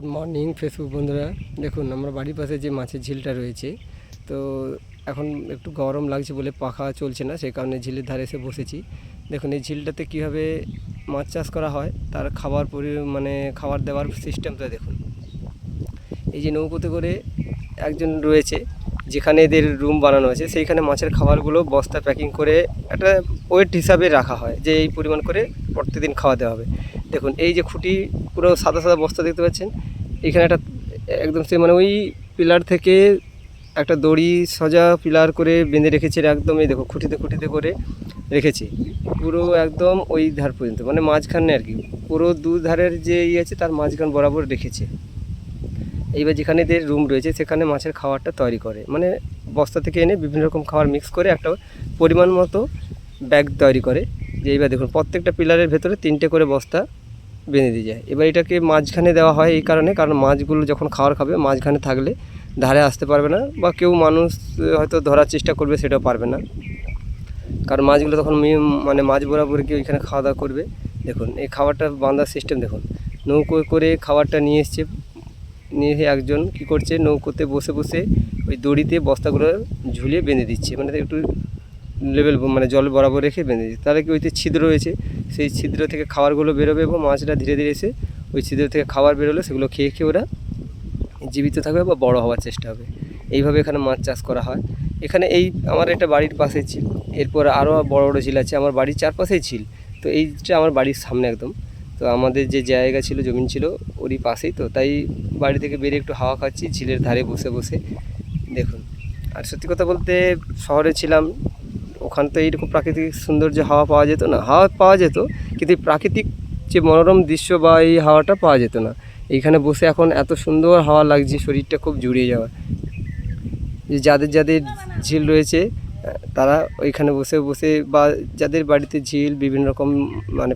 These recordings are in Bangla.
গুড মর্নিং ফেসবুক বন্ধুরা, দেখুন আমার বাড়ির পাশে যে মাছের ঝিলটা রয়েছে, তো এখন একটু গরম লাগছে বলে পাখা চলছে না, সেই কারণে ঝিলের ধারে এসে বসেছি। দেখুন এই ঝিলটাতে কীভাবে মাছ চাষ করা হয়, তার খাবার দেওয়ার সিস্টেমটা দেখুন। এই যে নৌকোতে করে একজন রয়েছে, যেখানে এদের রুম বানানো আছে, সেইখানে মাছের খাবারগুলো বস্তা প্যাকিং করে একটা ওয়েট হিসাবে রাখা হয়, যে এই পরিমাণ করে প্রত্যেকদিন খাওয়াতে হবে। দেখুন এই যে খুঁটি পুরো সাদা সাদা বস্তা দেখতে পাচ্ছেন, এখানে একটা একদম ওই পিলার থেকে একটা দড়ি সোজা পিলার করে বেঁধে রেখেছে, একদম এই দেখো খুঁটিতে খুঁটিতে করে রেখেছে পুরো একদম ওই ধার পর্যন্ত, মানে মাঝখানে আর কি, পুরো দু ধারের যে আছে তার মাঝখান বরাবর রেখেছে। এইবার যেখানে এদের রুম রয়েছে সেখানে মাছের খাবারটা তৈরি করে, মানে বস্তা থেকে এনে বিভিন্ন রকম খাবার মিক্স করে একটা পরিমাণ মতো ব্যাগ তৈরি করে। যে এইবার দেখুন প্রত্যেকটা পিলারের ভেতরে 3টে করে বস্তা বেঁধে দিয়ে যায়। এবার এটাকে মাঝখানে দেওয়া হয় এই কারণে, কারণ মাছগুলো যখন খাবার খাবে মাঝখানে থাকলে ধারে আসতে পারবে না, বা কেউ মানুষ হয়তো ধরার চেষ্টা করবে সেটাও পারবে না, কারণ মাছগুলো তখন মাছ বরাবর গিয়ে ওইখানে খাওয়া দাওয়া করবে। দেখুন এই খাবারটা বাঁধার সিস্টেম দেখুন, নৌকো করে খাবারটা নিয়ে এসছে, নিয়ে একজন কী করছে, নৌকোতে বসে বসে ওই দড়িতে বস্তাগুলো ঝুলিয়ে বেঁধে দিচ্ছে, মানে একটু লেভেল জল বরাবর রেখে বেঁধে দিচ্ছে। তাহলে কি ওইতে ছিদ্র রয়েছে, সেই ছিদ্র থেকে খাবারগুলো বেরোবে এবং মাছটা ধীরে ধীরে এসে ওই ছিদ্র থেকে খাবার বেরোলে সেগুলো খেয়ে খেয়ে ওরা জীবিত থাকবে বা বড় হওয়ার চেষ্টা হবে। এইভাবে এখানে মাছ চাষ করা হয়। এখানে আমার একটা বাড়ির পাশে ঝিল, এরপর আরও বড় বড় ঝিল আছে, আমার বাড়ির চারপাশেই ঝিল। তো এইটা আমার বাড়ির সামনে একদম, তো আমাদের যে জায়গা ছিল, জমিন ছিল ওরই পাশেই, তো তাই বাড়ি থেকে বেরিয়ে একটু হাওয়া খাচ্ছি ঝিলের ধারে বসে বসে। দেখুন, আর সত্যি কথা বলতে শহরে ছিলাম, ওখানে তো এইরকম প্রাকৃতিক সৌন্দর্য হাওয়া পাওয়া যেত না, হাওয়া পাওয়া যেত কিন্তু প্রাকৃতিক যে মনোরম দৃশ্য বা এই হাওয়াটা পাওয়া যেত না। এইখানে বসে এখন এত সুন্দর হাওয়া লাগছে, শরীরটা খুব জুড়িয়ে যাওয়া। যে যাদের যাদের ঝিল রয়েছে তারা ওইখানে বসে বসে, বা যাদের বাড়িতে ঝিল বিভিন্ন রকম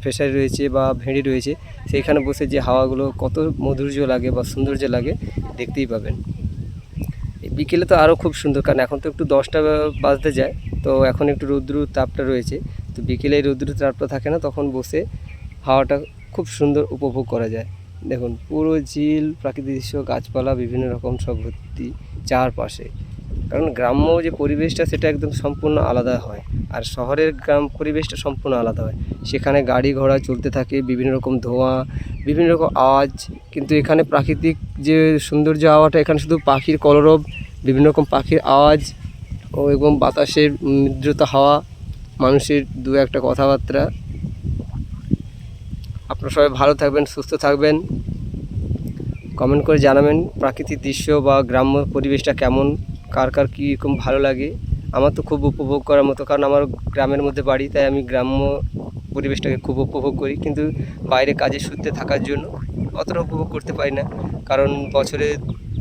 ফিশারি রয়েছে বা ভেড়ি রয়েছে, সেইখানে বসে যে হাওয়াগুলো কত মধুর্য লাগে বা সৌন্দর্য লাগে দেখতেই পাবেন। বিকেলে তো আরও খুব সুন্দর, কারণ এখন তো একটু 10টা বাজতে যায়, তো এখন একটু রৌদ্র তাপটা রয়েছে, তো বিকেলে রৌদ্র তাপটা থাকে না, তখন বসে হাওয়াটা খুব সুন্দর উপভোগ করা যায়। দেখুন পুরো ঝিল, প্রাকৃতিক দৃশ্য, গাছপালা বিভিন্ন রকম সব ভর্তি চারপাশে। কারণ গ্রাম্য যে পরিবেশটা সেটা একদম সম্পূর্ণ আলাদা হয়, আর শহরের গ্রাম পরিবেশটা সম্পূর্ণ আলাদা হয়। সেখানে গাড়ি ঘোড়া চলতে থাকে, বিভিন্ন রকম ধোঁয়া, বিভিন্ন রকম আওয়াজ, কিন্তু এখানে প্রাকৃতিক যে সৌন্দর্য হাওয়াটা, এখানে শুধু পাখির কলরব, বিভিন্ন রকম পাখির আওয়াজ এবং বাতাসের মৃদুতা হাওয়া, মানুষের দু একটা কথাবার্তা। আপনারা সবাই ভালো থাকবেন, সুস্থ থাকবেন, কমেন্ট করে জানাবেন প্রাকৃতিক দৃশ্য বা গ্রাম্য পরিবেশটা কেমন, কার কার কীরকম ভালো লাগে। আমার তো খুব উপভোগ করার মতো, কারণ আমার গ্রামের মধ্যে বাড়ি, তাই আমি গ্রাম্য পরিবেশটাকে খুব উপভোগ করি, কিন্তু বাইরে কাজের সূত্রে থাকার জন্য অতটা উপভোগ করতে পারি না, কারণ বছরে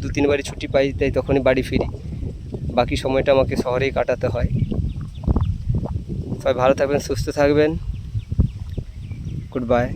2-3 বারই ছুটি পাই, তাই তখনই বাড়ি ফিরি, বাকি সময়টা আমাকে শহরেই কাটাতে হয়। সবাই ভালো থাকবেন, সুস্থ থাকবেন, গুড বাই।